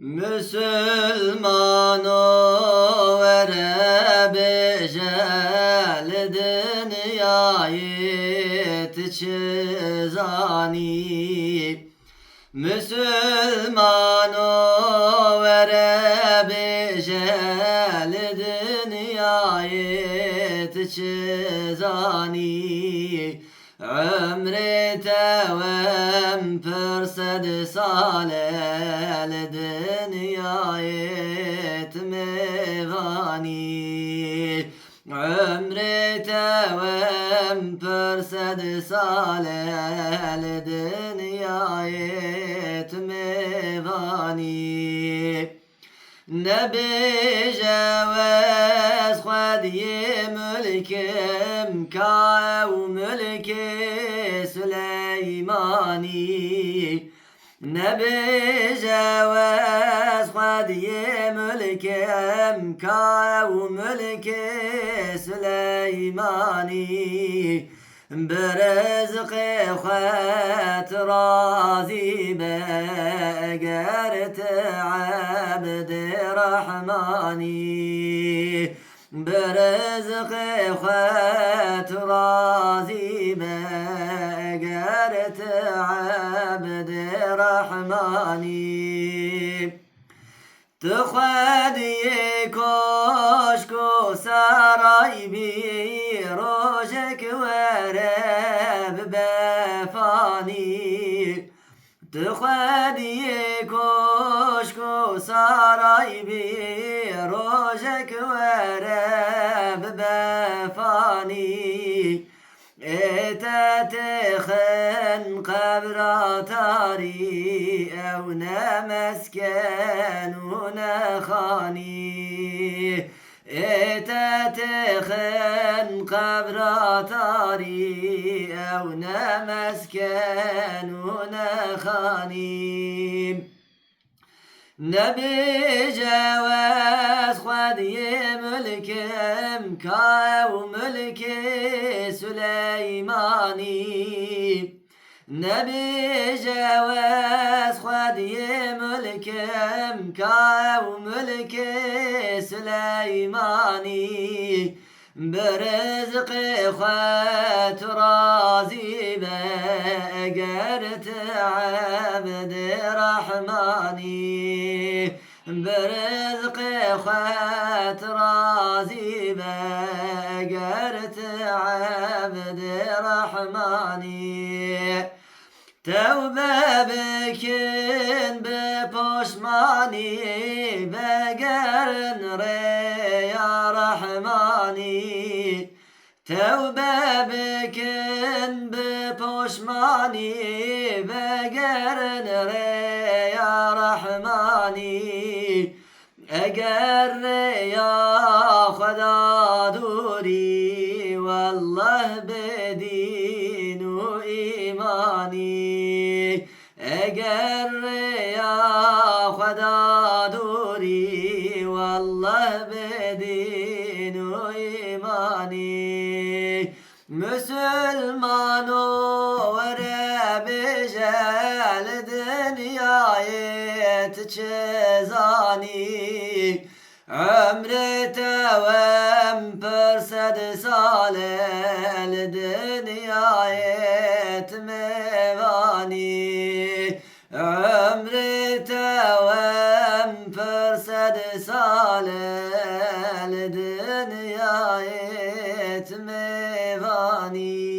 Müslüman o vere becel dünyayı çizani. Müslüman o vere becel dünyayı çizani. Ömrü tevem pürsed salel dünyayet mevani. Ömrü tevem pürsed salel dünyayet mevani. Nebi cevez khadiye mülkim ka ev mülki Süleymani. Nebi cevez khadiye mülkim ka ev mülki Süleymani. برزق خات راضي بقرت عبد رحماني. برزق خات راضي بقرت عبد رحماني. تخدي كشكو سراي بي روجك ورب بفاني. تخدي كشكو سراي بي روجك ورب بفاني. اتتخن قبر تاري او نمسكن ونخاني. اتتخن قبر تاري او نمسكن ونخاني. نبي جواز خدي ملكم كاو ملك سليماني. نبي جواز خدي ملكم كاو ملك سليماني. برزق خات رازي بقرت عبد رحماني. برزق خات رازي بقرت عبد رحماني. توبه بكن بپشمانی بگرن ریا رحمانی. توبه بکن بپشمانی بگرن ریا رحمانی. اگر ریا خدا دوری والله بدین و ایمانی. اگر ریا خدا دوری والله بدین و ایمانی. مسلمان و رب جل دنیایت چزانی. عمر توم پرسد سال دنیایت میوانی. عمر توم پرسد سال دنیایت میوانی.